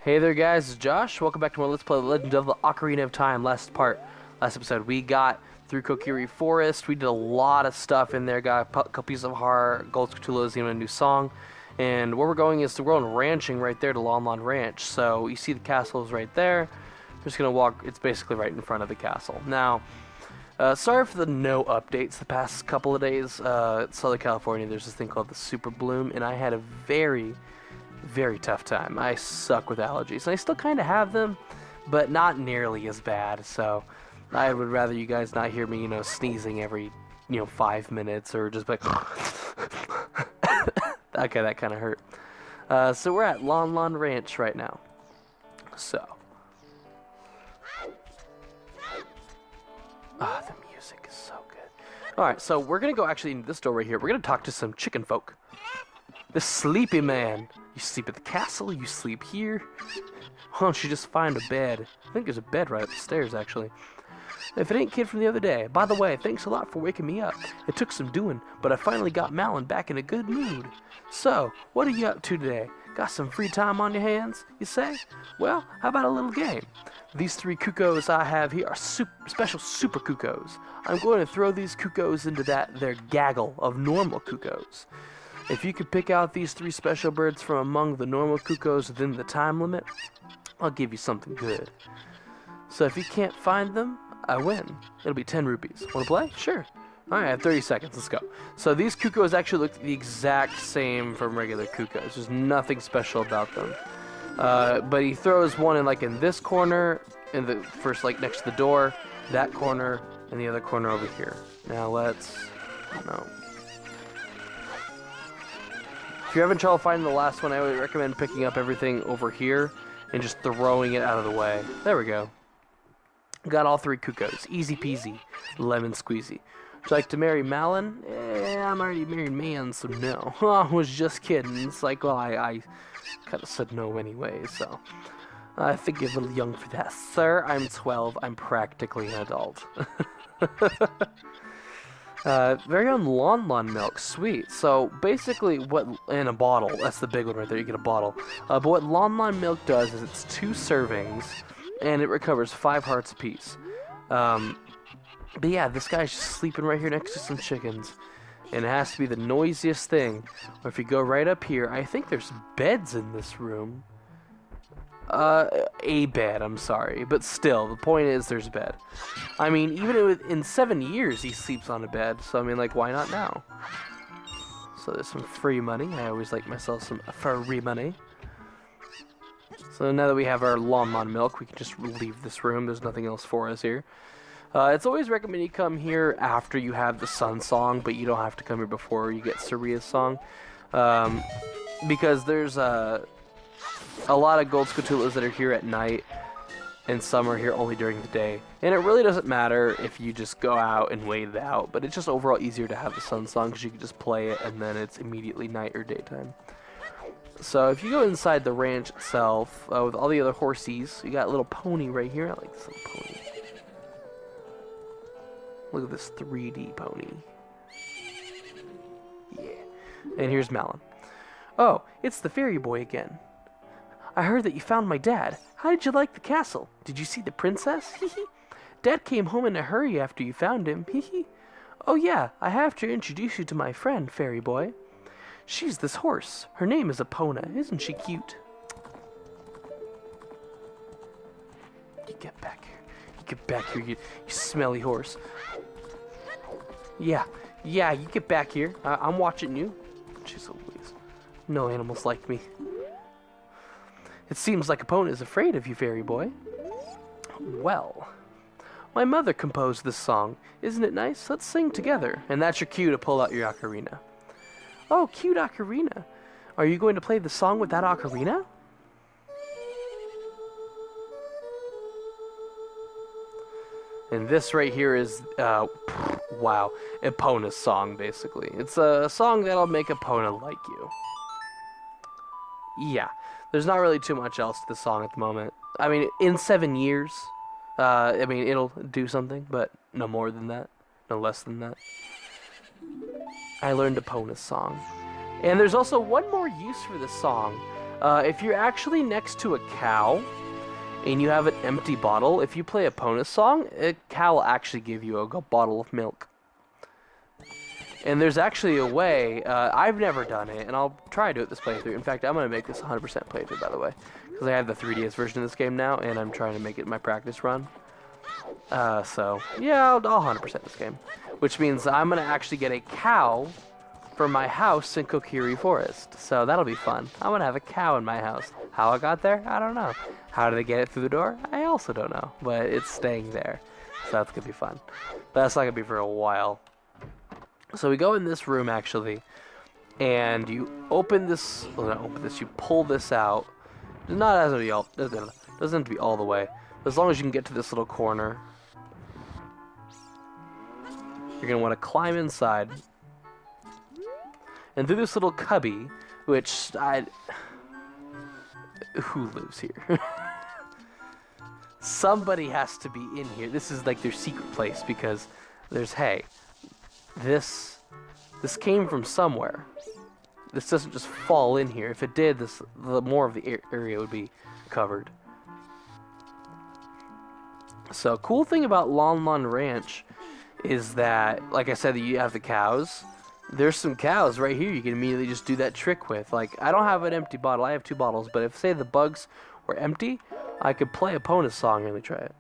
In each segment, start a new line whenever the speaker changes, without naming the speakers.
Hey there guys, it's Josh. Welcome back to more Let's Play The Legend of the Ocarina of Time. Last episode, we got through Kokiri Forest. We did a lot of stuff in there, got a couple pieces of heart, gold scatulas, even a new song. And where we're going is we're going ranching right there to Lon Lon Ranch. So you see the castle is right there. We're just going to walk, it's basically right in front of the castle. Now, sorry for the no updates the past couple of days. In Southern California, there's this thing called the Super Bloom, and I had a very tough time. I suck with allergies, and I still kind of have them, but not nearly as bad. So I would rather you guys not hear me, sneezing every, 5 minutes, or just like, okay, that kind of hurt. So we're at Lon Lon Ranch right now. So, the music is so good. All right, so we're gonna go actually into this door right here. We're gonna talk to some chicken folk. The sleepy man. You sleep at the castle, you sleep here. Why don't you just find a bed? I think there's a bed right up the stairs, actually. If it ain't kid from the other day. By the way, thanks a lot for waking me up. It took some doing, but I finally got Malin back in a good mood. So, what are you up to today? Got some free time on your hands, you say? Well, how about a little game? These 3 cuckoos I have here are special super cuckoos. I'm going to throw these cuckoos into their gaggle of normal cuckoos. If you could pick out these 3 special birds from among the normal cuckoos within the time limit, I'll give you something good. So if you can't find them, I win. It'll be 10 rupees. Want to play? Sure. Alright, I have 30 seconds. Let's go. So these cuckoos actually look the exact same from regular cuckoos. There's nothing special about them. But he throws one in this corner, in the first next to the door, that corner, and the other corner over here. Now let's... No. If you're having trouble finding the last one, I would recommend picking up everything over here and just throwing it out of the way. There we go. Got all 3 cuckoos. Easy peasy. Lemon squeezy. Would you like to marry Malin? I'm already married man, so no. I was just kidding. It's like, well, I kind of said no anyway, so. I think you're a little young for that. Sir, I'm 12. I'm practically an adult. Very own Lon Lon milk, sweet. So basically, in a bottle, that's the big one right there. You get a bottle. But what Lon Lon milk does is it's 2 servings, and it recovers 5 hearts apiece. But yeah, this guy's just sleeping right here next to some chickens, and it has to be the noisiest thing. Or if you go right up here, I think there's beds in this room. A bed, I'm sorry. But still, the point is there's a bed. I mean, even in 7 years he sleeps on a bed, so I mean, why not now? So there's some free money. I always like myself some free money. So now that we have our Lon Lon milk, we can just leave this room. There's nothing else for us here. It's always recommended you come here after you have the Sun Song, but you don't have to come here before you get Saria's Song. Because there's a lot of gold scatulas that are here at night, and some are here only during the day. And it really doesn't matter if you just go out and wait it out, but it's just overall easier to have the Sun Song because you can just play it and then it's immediately night or daytime. So if you go inside the ranch itself, with all the other horsies, you got a little pony right here. I like this little pony. Look at this 3D pony. Yeah. And here's Malin. Oh, it's the fairy boy again. I heard that you found my dad. How did you like the castle? Did you see the princess? Hee. Dad came home in a hurry after you found him. Hee. Oh yeah, I have to introduce you to my friend, fairy boy. She's this horse. Her name is Epona. Isn't she cute? You get back here. You get back here, you smelly horse. Yeah, you get back here. I'm watching you. Jeez Louise. No animals like me. It seems like Epona is afraid of you, fairy boy. Well, my mother composed this song. Isn't it nice? Let's sing together. And that's your cue to pull out your ocarina. Oh, cute ocarina. Are you going to play the song with that ocarina? And this right here is, wow, Epona's song, basically. It's a song that'll make Epona like you. Yeah. There's not really too much else to the song at the moment. I mean, in 7 years, it'll do something, but no more than that. No less than that. I learned Epona's song. And there's also one more use for this song. If you're actually next to a cow and you have an empty bottle, if you play a bonus song, a cow will actually give you a bottle of milk. And there's actually a way, I've never done it, and I'll try to do it this playthrough. In fact, I'm going to make this 100% playthrough, by the way. Because I have the 3DS version of this game now, and I'm trying to make it my practice run. So, yeah, I'll 100% this game. Which means I'm going to actually get a cow for my house in Kokiri Forest. So that'll be fun. I'm going to have a cow in my house. How I got there? I don't know. How did I get it through the door? I also don't know. But it's staying there. So that's going to be fun. But that's not going to be for a while. So we go in this room, actually, and you open this, well, not open this, you pull this out. It doesn't have to be all the way, but as long as you can get to this little corner, you're going to want to climb inside. And through this little cubby, which who lives here? Somebody has to be in here. This is like their secret place because there's hay. This came from somewhere. This doesn't just fall in here. If it did, the more of the area would be covered. So, cool thing about Lon Lon Ranch is that, like I said, you have the cows. There's some cows right here you can immediately just do that trick with. Like, I don't have an empty bottle. I have 2 bottles. But if, say, the bugs were empty, I could play a bonus song. Let me try it.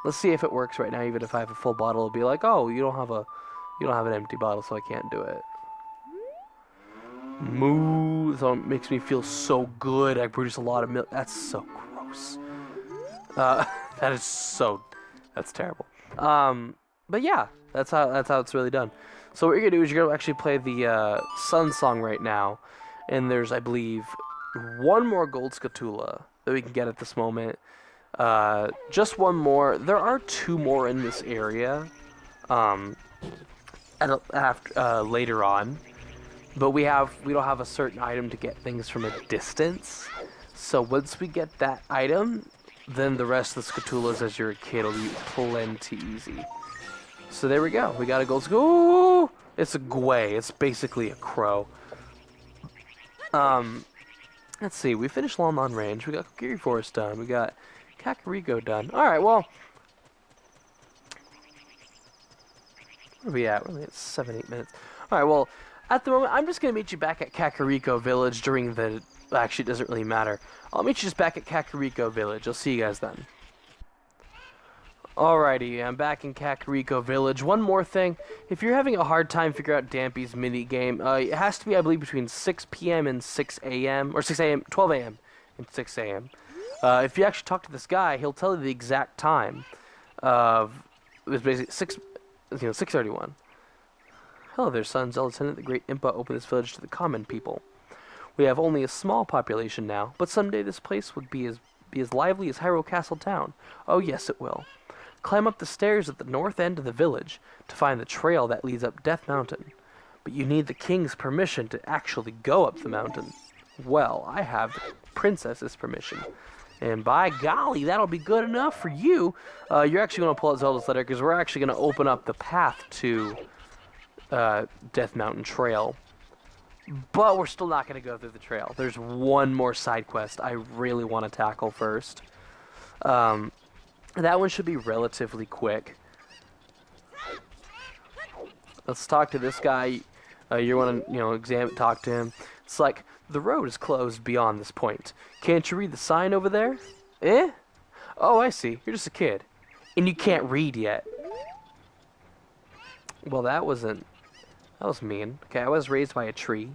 Let's see if it works right now. Even if I have a full bottle, it'll be like, oh, you don't have an empty bottle, so I can't do it. Moo. So it makes me feel so good. I produce a lot of milk. That's so gross. That's terrible. But yeah, that's how it's really done. So what you're gonna do is you're gonna actually play the Sun Song right now, and there's, I believe, 1 more gold scatula that we can get at this moment. Just 1 more. There are 2 more in this area. Later on, but we don't have a certain item to get things from a distance. So once we get that item, then the rest of the scatulas as you're a kid will be plenty easy. So there we go. We got a gold scatula. Ooh, it's a gway. It's basically a crow. Let's see. We finished Lon Lon Range. We got Kokiri Forest done. We got Kakariko done. All right. Well. Where are we at? We're only at 7-8 minutes. Alright, well, at the moment, I'm just going to meet you back at Kakariko Village during the... Actually, it doesn't really matter. I'll meet you just back at Kakariko Village. I'll see you guys then. Alrighty, I'm back in Kakariko Village. One more thing. If you're having a hard time figuring out Dampy's minigame, it has to be, I believe, between 6 p.m. and 6 a.m. Or 6 a.m., 12 a.m. and 6 a.m. If you actually talk to this guy, he'll tell you the exact time of... It was basically 6:31. Hello there, son. Zelda Lieutenant. The great Impa opened this village to the common people. We have only a small population now, but someday this place would be as lively as Hyrule Castle Town. Oh yes, it will. Climb up the stairs at the north end of the village to find the trail that leads up Death Mountain. But you need the king's permission to actually go up the mountain. Well, I have the princess's permission. And by golly, that'll be good enough for you. You're actually going to pull out Zelda's letter because we're actually going to open up the path to Death Mountain Trail. But we're still not going to go through the trail. There's 1 more side quest I really want to tackle first. That one should be relatively quick. Let's talk to this guy. You want to, talk to him. It's like, the road is closed beyond this point. Can't you read the sign over there? Eh? Oh, I see. You're just a kid. And you can't read yet. Well, that was mean. Okay, I was raised by a tree.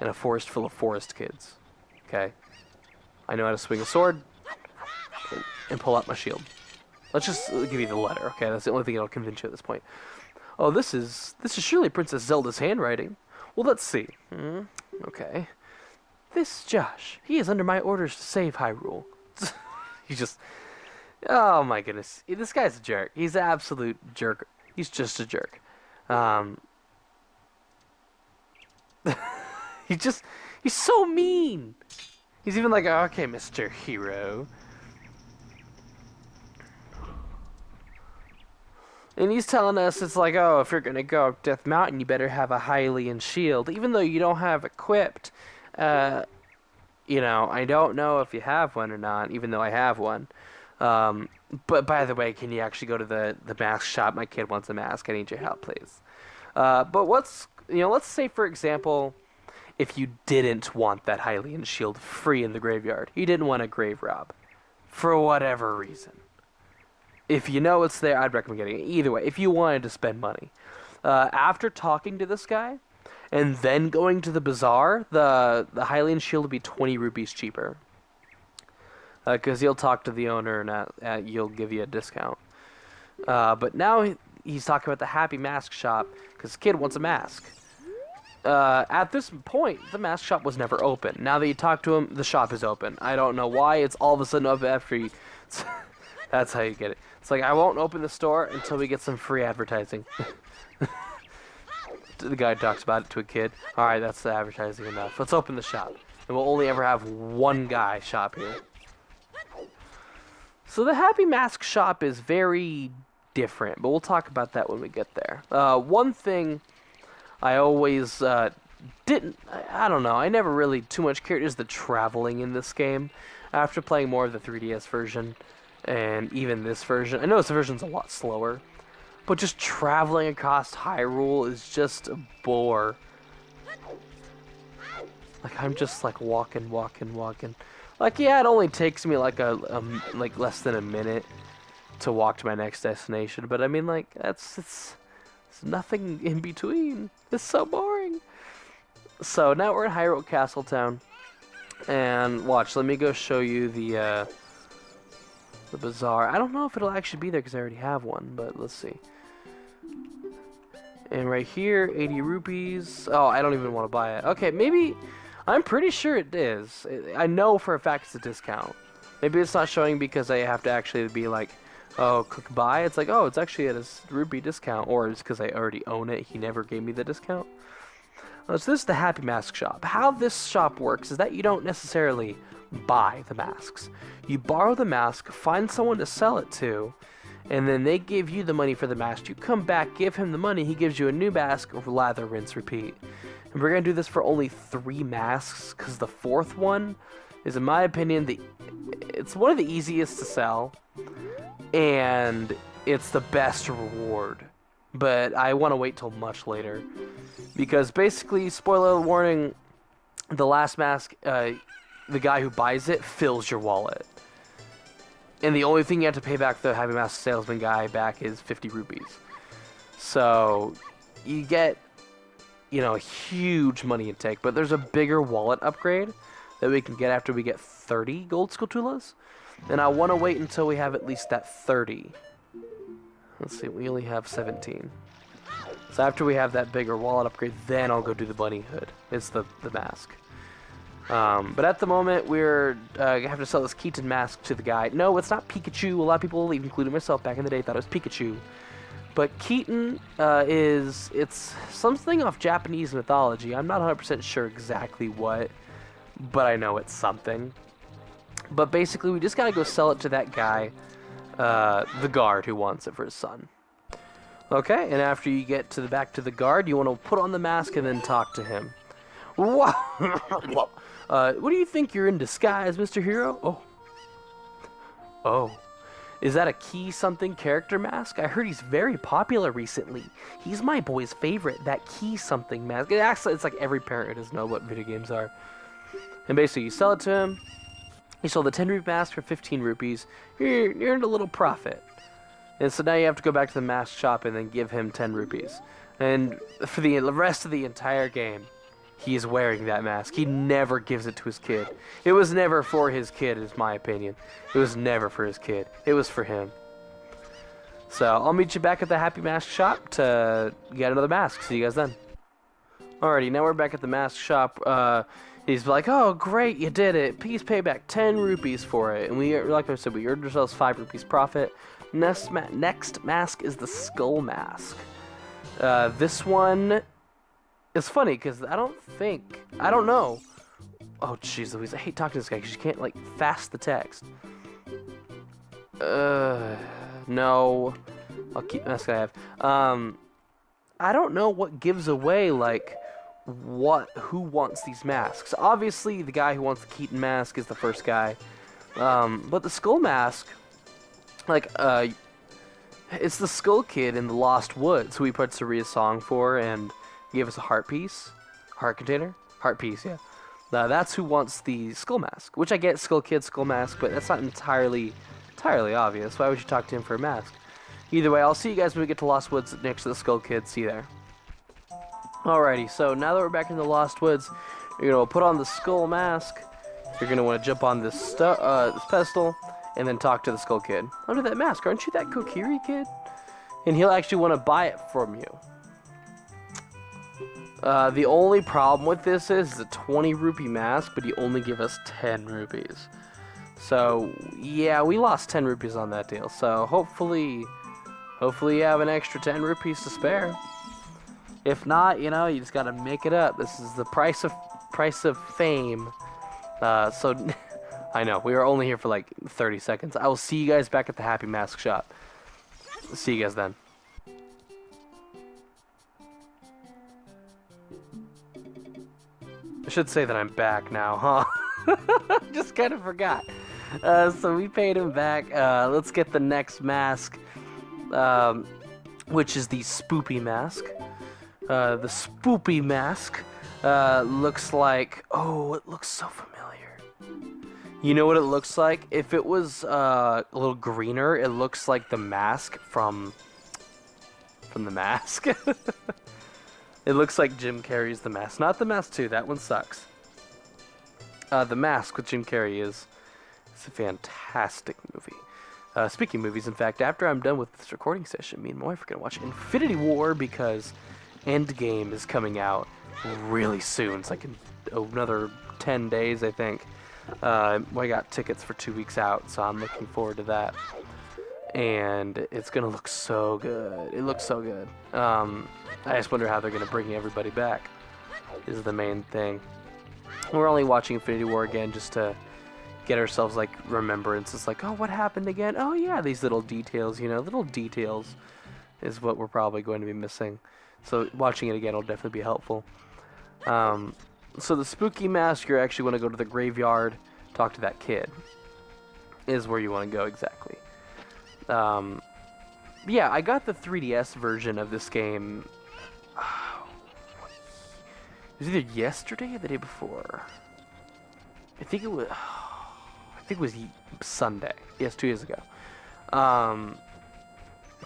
In a forest full of forest kids. Okay? I know how to swing a sword. And pull out my shield. Let's just give you the letter, okay? That's the only thing that'll convince you at this point. Oh, this is surely Princess Zelda's handwriting. Well, let's see. Okay. This Josh. He is under my orders to save Hyrule. He just... Oh, my goodness. This guy's a jerk. He's an absolute jerk. He's just a jerk. He's so mean. He's even like, okay, Mr. Hero. And he's telling us it's like, oh, if you're going to go up Death Mountain, you better have a Hylian shield. Even though you don't have equipped, You know, I don't know if you have one or not, even though I have one. But by the way, can you actually go to the mask shop? My kid wants a mask. I need your help, please. But let's say, for example, if you didn't want that Hylian shield free in the graveyard, you didn't want a grave rob, for whatever reason. If you know it's there, I'd recommend getting it. Either way, if you wanted to spend money. After talking to this guy, and then going to the bazaar, the Hylian shield will be 20 rupees cheaper. Because he'll talk to the owner and he'll give you a discount. But now he's talking about the Happy Mask Shop because the kid wants a mask. At this point, the mask shop was never open. Now that you talk to him, the shop is open. I don't know why. It's all of a sudden up after he... That's how you get it. It's like, I won't open the store until we get some free advertising. The guy talks about it to a kid. Alright, that's the advertising enough. Let's open the shop. And we'll only ever have one guy shop here. So the Happy Mask Shop is very different, but we'll talk about that when we get there. One thing I always I don't know, I never really too much cared is the traveling in this game. After playing more of the 3DS version, and even this version, I know this version's a lot slower, but just traveling across Hyrule is just a bore. Like, I'm just like walking. Like, yeah, it only takes me like like less than a minute to walk to my next destination, but I mean, like, it's nothing in between. It's so boring. So now we're in Hyrule Castletown, and watch. Let me go show you the bazaar. I don't know if it'll actually be there because I already have one, but let's see. And right here, 80 rupees. Oh, I don't even want to buy it. Okay, maybe. I'm pretty sure it is. I know for a fact it's a discount. Maybe it's not showing because I have to actually be like, oh, click buy. It's like, oh, it's actually at a rupee discount. Or it's because I already own it. He never gave me the discount. So this is the Happy Mask Shop. How this shop works is that you don't necessarily buy the masks. You borrow the mask, find someone to sell it to, and then they give you the money for the mask. You come back, give him the money, he gives you a new mask, lather, rinse, repeat. And we're going to do this for only 3 masks, because the 4th one is, in my opinion, it's one of the easiest to sell, and it's the best reward. But I want to wait till much later, because basically, spoiler warning, the last mask, the guy who buys it fills your wallet. And the only thing you have to pay back the Happy Mask salesman guy back is 50 rupees. So, you get, you know, a huge money intake, but there's a bigger wallet upgrade that we can get after we get 30 gold Skulltulas. And I want to wait until we have at least that 30. Let's see, we only have 17. So after we have that bigger wallet upgrade, then I'll go do the bunny hood. It's the mask. But at the moment, we're have to sell this Keaton mask to the guy. No, it's not Pikachu. A lot of people, including myself back in the day, thought it was Pikachu. But Keaton it's something off Japanese mythology. I'm not 100% sure exactly what, but I know it's something. But basically, we just gotta go sell it to that guy, the guard who wants it for his son. Okay, and after you get back to the guard, you want to put on the mask and then talk to him. What do you think you're in disguise, Mr. Hero? Oh. Is that a key something character mask? I heard he's very popular recently. He's my boy's favorite, that key something mask. It's like every parent who doesn't know what video games are. And basically, you sell it to him. You sold the 10 rupee mask for 15 rupees. You earned a little profit. And so now you have to go back to the mask shop and then give him 10 rupees. And for the rest of the entire game, he is wearing that mask. He never gives it to his kid. It was never for his kid, is my opinion. It was never for his kid. It was for him. So, I'll meet you back at the Happy Mask Shop to get another mask. See you guys then. Alrighty, now we're back at the mask shop. He's like, oh, great, you did it. Please pay back 10 rupees for it. And we, like I said, we earned ourselves 5 rupees profit. Next mask is the Skull Mask. This one... It's funny, because I don't know. Oh, jeez Louise, I hate talking to this guy, because you can't, like, fast the text. No. I'll keep the mask I have. I don't know what gives away, like, who wants these masks. Obviously, the guy who wants the Keaton mask is the first guy. But the Skull mask, like, it's the Skull Kid in the Lost Woods who we put Saria's song for and gave us a heart piece. Heart container? Heart piece, yeah. That's who wants the Skull mask. Which I get Skull Kid, Skull mask, but that's not entirely obvious. Why would you talk to him for a mask? Either way, I'll see you guys when we get to Lost Woods next to the Skull Kid. See you there. Alrighty, so now that we're back in the Lost Woods, you're going to put on the Skull mask. You're going to want to jump on this pedestal and then talk to the Skull Kid. Under that mask, aren't you that Kokiri kid? And he'll actually want to buy it from you. The only problem with this is it's a 20 rupee mask, but he only give us 10 rupees. So, yeah, we lost 10 rupees on that deal. So, hopefully you have an extra 10 rupees to spare. If not, you know, you just gotta make it up. This is the price of fame. So, I know, we were only here for like 30 seconds. I will see you guys back at the Happy Mask shop. See you guys then. I should say that I'm back now, huh? Just kind of forgot. So we paid him back. Let's get the next mask, which is the Spoopy mask. The Spoopy mask looks like... Oh, it looks so familiar. You know what it looks like? If it was a little greener, it looks like the mask from The Mask. It looks like Jim Carrey's The Mask. Not The Mask 2, that one sucks. The Mask with Jim Carrey is a fantastic movie. Speaking of movies, in fact, after I'm done with this recording session, me and my wife are going to watch Infinity War because Endgame is coming out really soon. It's like in another 10 days, I think. I got tickets for 2 weeks out, so I'm looking forward to that. And it's going to look so good. It looks so good. I just wonder how they're going to bring everybody back, is the main thing. We're only watching Infinity War again just to get ourselves, like, remembrance. It's like, oh, what happened again? Oh, yeah, these little details, you know, little details is what we're probably going to be missing. So watching it again will definitely be helpful. So the Spooky Mask, you actually want to go to the graveyard, talk to that kid, is where you want to go exactly. Yeah, I got the 3DS version of this game. It was either yesterday or the day before. I think it was Sunday. Yes, 2 days ago.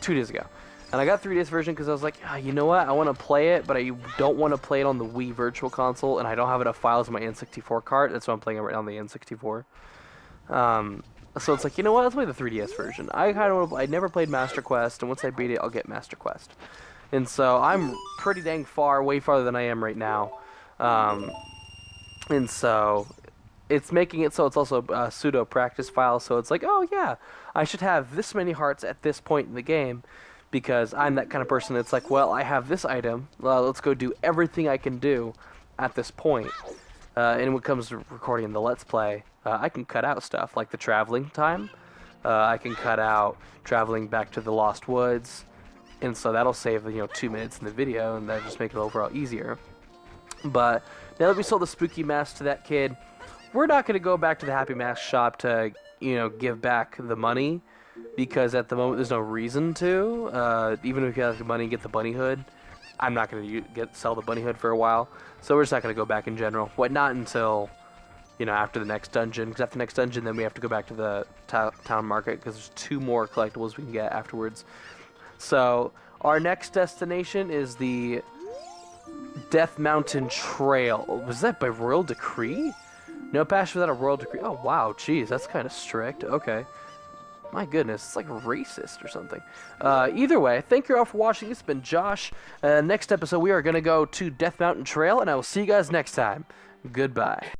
2 days ago. And I got 3DS version because I was like, you know what? I want to play it, but I don't want to play it on the Wii Virtual Console, and I don't have enough files on my N64 card. That's why I'm playing it right now on the N64. So it's like, you know what? Let's play the 3DS version. I never played Master Quest, and once I beat it, I'll get Master Quest. And so I'm pretty dang far, way farther than I am right now. And so it's making it so it's also a pseudo practice file. So it's like, oh yeah, I should have this many hearts at this point in the game, because I'm that kind of person that's like, well, I have this item. Let's go do everything I can do at this point. And when it comes to recording the Let's Play, I can cut out stuff like the traveling time. I can cut out traveling back to the Lost Woods. And so that'll save, 2 minutes in the video, and that'll just make it overall easier. But now that we sold the Spooky Mask to that kid, we're not going to go back to the Happy Mask shop to, give back the money, because at the moment there's no reason to. Even if you have the money and get the bunny hood, I'm not going to sell the bunny hood for a while. So we're just not going to go back in general. Not until, after the next dungeon. Because after the next dungeon, then we have to go back to the town market, because there's 2 more collectibles we can get afterwards. So, our next destination is the Death Mountain Trail. Was that by royal decree? No pass without a royal decree. Oh, wow. Jeez, that's kind of strict. Okay. My goodness, it's like racist or something. Either way, thank you all for watching. It's been Josh. Next episode, we are going to go to Death Mountain Trail, and I will see you guys next time. Goodbye.